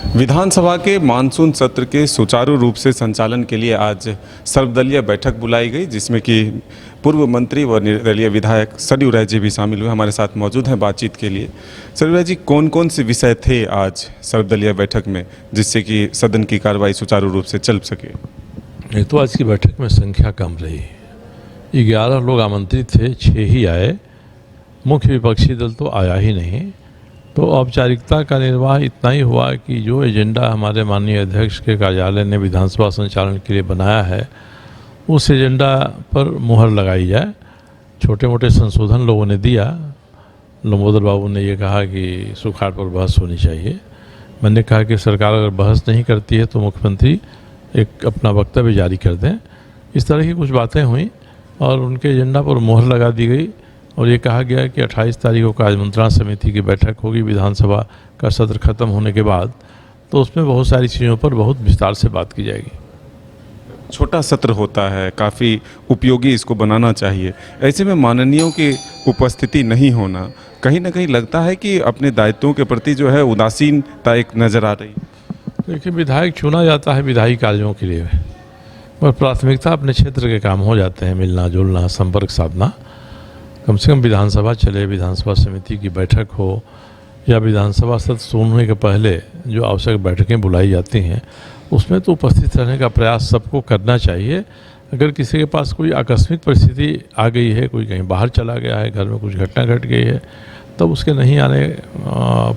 विधानसभा के मानसून सत्र के सुचारू रूप से संचालन के लिए आज सर्वदलीय बैठक बुलाई गई, जिसमें कि पूर्व मंत्री व निर्दलीय विधायक सरयू राय जी भी शामिल हुए। हमारे साथ मौजूद हैं बातचीत के लिए। सरयू राय जी, कौन कौन से विषय थे आज सर्वदलीय बैठक में जिससे कि सदन की कार्रवाई सुचारू रूप से चल सके? ये तो आज की बैठक में संख्या कम रही। 11 लोग आमंत्रित थे, 6 ही आए। मुख्य विपक्षी दल तो आया ही नहीं। तो औपचारिकता का निर्वाह इतना ही हुआ कि जो एजेंडा हमारे माननीय अध्यक्ष के कार्यालय ने विधानसभा संचालन के लिए बनाया है, उस एजेंडा पर मुहर लगाई जाए। छोटे मोटे संशोधन लोगों ने दिया। लंबोदर बाबू ने ये कहा कि सुखाड़ पर बहस होनी चाहिए। मैंने कहा कि सरकार अगर बहस नहीं करती है तो मुख्यमंत्री एक अपना वक्तव्य जारी कर दें। इस तरह की कुछ बातें हुई और उनके एजेंडा पर मुहर लगा दी गई और ये कहा गया कि 28 तारीख को आज मंत्रणा समिति की बैठक होगी विधानसभा का सत्र खत्म होने के बाद, तो उसमें बहुत सारी चीज़ों पर बहुत विस्तार से बात की जाएगी। छोटा सत्र होता है, काफ़ी उपयोगी इसको बनाना चाहिए। ऐसे में माननीयों की उपस्थिति नहीं होना कहीं ना कहीं लगता है कि अपने दायित्वों के प्रति जो है उदासीनता एक नज़र आ रही। देखिए, विधायक चुना जाता है विधायी कार्यों के लिए और प्राथमिकता अपने क्षेत्र के काम हो जाते हैं, मिलना जुलना, संपर्क साधना। कम से कम विधानसभा चले, विधानसभा समिति की बैठक हो या विधानसभा सत्र शुरू होने के पहले जो आवश्यक बैठकें बुलाई जाती हैं, उसमें तो उपस्थित रहने का प्रयास सबको करना चाहिए। अगर किसी के पास कोई आकस्मिक परिस्थिति आ गई है, कोई कहीं बाहर चला गया है, घर में कुछ घटना घट गई है, तब उसके नहीं आने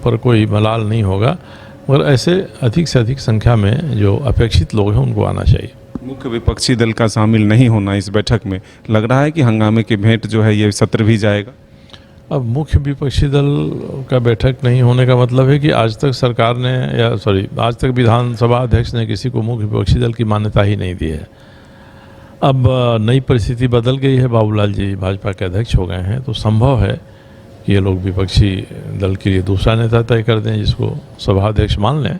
पर कोई मलाल नहीं होगा। मगर ऐसे अधिक से अधिक संख्या में जो अपेक्षित लोग हैं उनको आना चाहिए। मुख्य विपक्षी दल का शामिल नहीं होना इस बैठक में लग रहा है कि हंगामे की भेंट जो है ये सत्र भी जाएगा। अब मुख्य विपक्षी दल का बैठक नहीं होने का मतलब है कि आज तक सरकार ने आज तक विधानसभा अध्यक्ष ने किसी को मुख्य विपक्षी दल की मान्यता ही नहीं दी है। अब नई परिस्थिति बदल गई है, बाबूलाल जी भाजपा के अध्यक्ष हो गए हैं, तो संभव है कि ये लोग विपक्षी दल के लिए दूसरा नेता तय कर दें जिसको सभा अध्यक्ष मान लें।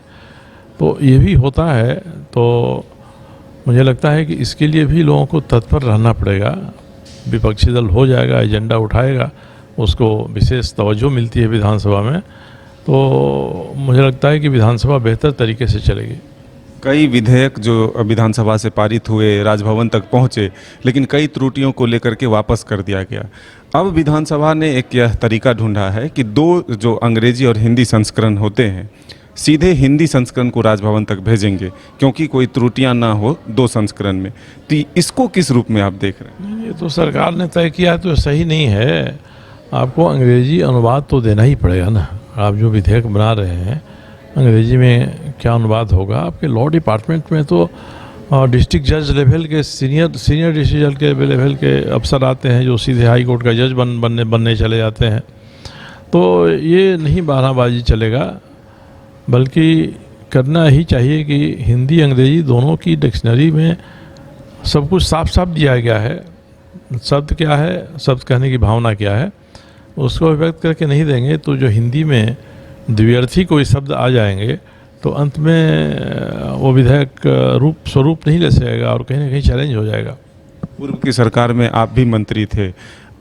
तो ये भी होता है। तो मुझे लगता है कि इसके लिए भी लोगों को तत्पर रहना पड़ेगा। विपक्षी दल हो जाएगा, एजेंडा उठाएगा, उसको विशेष तवज्जो मिलती है विधानसभा में, तो मुझे लगता है कि विधानसभा बेहतर तरीके से चलेगी। कई विधेयक जो विधानसभा से पारित हुए, राजभवन तक पहुंचे, लेकिन कई त्रुटियों को लेकर के वापस कर दिया गया। अब विधानसभा ने एक यह तरीका ढूंढा है कि 2 जो अंग्रेजी और हिंदी संस्करण होते हैं, सीधे हिंदी संस्करण को राजभवन तक भेजेंगे, क्योंकि कोई त्रुटियां ना हो 2 संस्करण में। तो इसको किस रूप में आप देख रहे हैं? ये तो सरकार ने तय किया तो सही नहीं है। आपको अंग्रेजी अनुवाद तो देना ही पड़ेगा ना। आप जो विधेयक बना रहे हैं अंग्रेजी में क्या अनुवाद होगा? आपके लॉ डिपार्टमेंट में तो डिस्ट्रिक्ट जज लेवल के सीनियर डिस्ट्रिक्ट जज के लेवल के अफसर आते हैं जो सीधे हाई कोर्ट का जज बनने चले जाते हैं। तो ये नहीं बहानाबाजी चलेगा, बल्कि करना ही चाहिए कि हिंदी अंग्रेजी दोनों की डिक्शनरी में सब कुछ साफ साफ दिया गया है। शब्द क्या है, शब्द कहने की भावना क्या है, उसको व्यक्त करके नहीं देंगे तो जो हिंदी में द्व्यर्थी कोई शब्द आ जाएंगे तो अंत में वो विधेयक स्वरूप नहीं ले सकेगा और कहीं ना कहीं चैलेंज हो जाएगा। पूर्व की सरकार में आप भी मंत्री थे।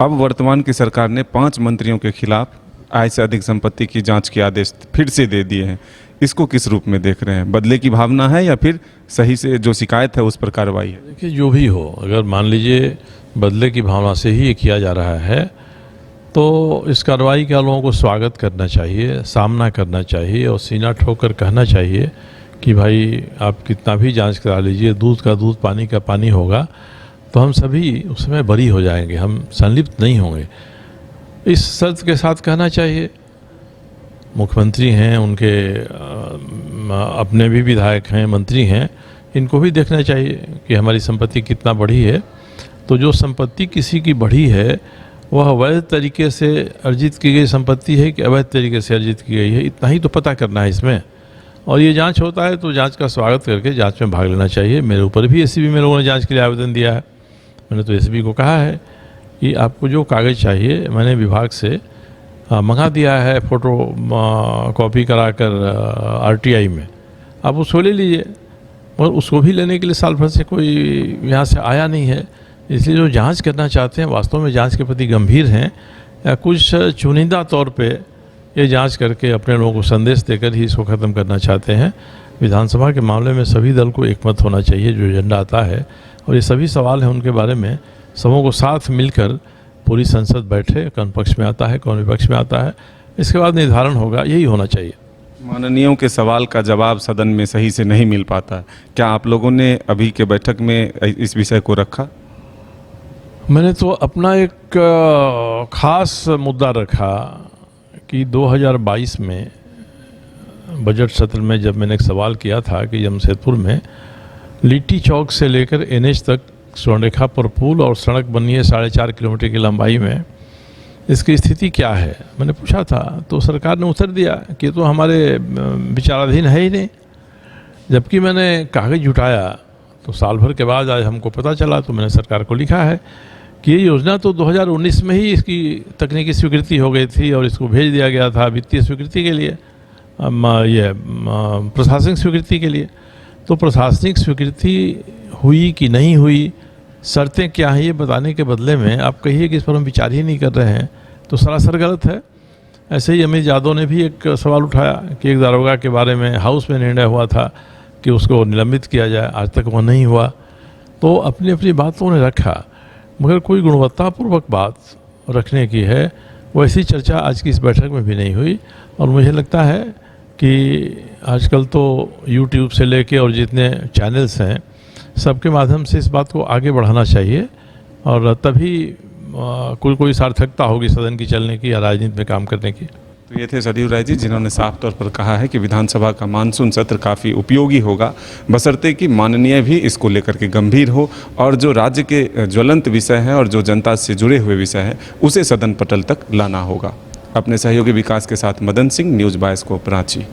अब वर्तमान की सरकार ने 5 मंत्रियों के खिलाफ आय से अधिक संपत्ति की जांच के आदेश फिर से दे दिए हैं। इसको किस रूप में देख रहे हैं? बदले की भावना है या फिर सही से जो शिकायत है उस पर कार्रवाई है? देखिए, जो भी हो, अगर मान लीजिए बदले की भावना से ही ये किया जा रहा है तो इस कार्रवाई का लोगों को स्वागत करना चाहिए, सामना करना चाहिए और सीना ठोकर कहना चाहिए कि भाई आप कितना भी जांच करा लीजिए, दूध का दूध, पानी का पानी होगा, तो हम सभी उसमें बरी हो जाएंगे, हम संलिप्त नहीं होंगे। इस शर्त के साथ कहना चाहिए। मुख्यमंत्री हैं, उनके अपने भी विधायक हैं, मंत्री हैं, इनको भी देखना चाहिए कि हमारी संपत्ति कितना बढ़ी है। तो जो संपत्ति किसी की बढ़ी है वह अवैध तरीके से अर्जित की गई संपत्ति है कि अवैध तरीके से अर्जित की गई है, इतना ही तो पता करना है इसमें। और ये जांच होता है तो जांच का स्वागत करके जांच में भाग लेना चाहिए। मेरे ऊपर भी एसीबी में लोगों ने जांच के लिए आवेदन दिया है। मैंने तो एसीबी को कहा है कि आपको जो कागज़ चाहिए मैंने विभाग से मंगा दिया है, फ़ोटो कॉपी कराकर आरटीआई में, आप उसको ले लीजिए। और उसको भी लेने के लिए साल भर से कोई यहाँ से आया नहीं है। इसलिए जो जांच करना चाहते हैं वास्तव में जांच के प्रति गंभीर हैं या कुछ चुनिंदा तौर पे ये जांच करके अपने लोगों को संदेश देकर ही इसको ख़त्म करना चाहते हैं। विधानसभा के मामले में सभी दल को एकमत होना चाहिए जो एजेंडा आता है, और ये सभी सवाल हैं उनके बारे में सबों को साथ मिलकर पूरी संसद बैठे, कौन पक्ष में आता है कौन विपक्ष में आता है, इसके बाद निर्धारण होगा, यही होना चाहिए। माननीयों के सवाल का जवाब सदन में सही से नहीं मिल पाता है, क्या आप लोगों ने अभी के बैठक में इस विषय को रखा? मैंने तो अपना एक खास मुद्दा रखा कि 2022 में बजट सत्र में जब मैंने एक सवाल किया था कि जमशेदपुर में लिट्टी चौक से लेकर NH तक स्वर्णरेखा पर पुल और सड़क बनी है 4.5 किलोमीटर की लंबाई में, इसकी स्थिति क्या है, मैंने पूछा था। तो सरकार ने उत्तर दिया कि तो हमारे विचाराधीन है ही नहीं। जबकि मैंने कागज़ जुटाया तो साल भर के बाद आज हमको पता चला, तो मैंने सरकार को लिखा है कि ये योजना तो 2019 में ही इसकी तकनीकी स्वीकृति हो गई थी और इसको भेज दिया गया था वित्तीय स्वीकृति के लिए, ये प्रशासनिक स्वीकृति के लिए। तो प्रशासनिक स्वीकृति हुई कि नहीं हुई, शर्तें क्या हैं, ये बताने के बदले में आप कहिए कि इस पर हम विचार ही नहीं कर रहे हैं, तो सरासर गलत है। ऐसे ही अमित यादव ने भी एक सवाल उठाया कि एक दारोगा के बारे में हाउस में निर्णय हुआ था कि उसको निलंबित किया जाए, आज तक वह नहीं हुआ। तो अपनी अपनी बातों ने रखा, मगर कोई गुणवत्तापूर्वक बात रखने की है वैसी चर्चा आज की इस बैठक में भी नहीं हुई। और मुझे लगता है कि आजकल तो YouTube से लेके और जितने चैनल्स हैं सबके माध्यम से इस बात को आगे बढ़ाना चाहिए, और तभी कोई सार्थकता होगी सदन की चलने की या राजनीति में काम करने की। तो ये थे सरयू राय जी, जिन्होंने साफ तौर पर कहा है कि विधानसभा का मानसून सत्र काफ़ी उपयोगी होगा, बशर्ते कि माननीय भी इसको लेकर के गंभीर हो और जो राज्य के ज्वलंत विषय हैं और जो जनता से जुड़े हुए विषय हैं उसे सदन पटल तक लाना होगा। अपने सहयोगी विकास के साथ मदन सिंह, न्यूज़ बायस्कोप रांची।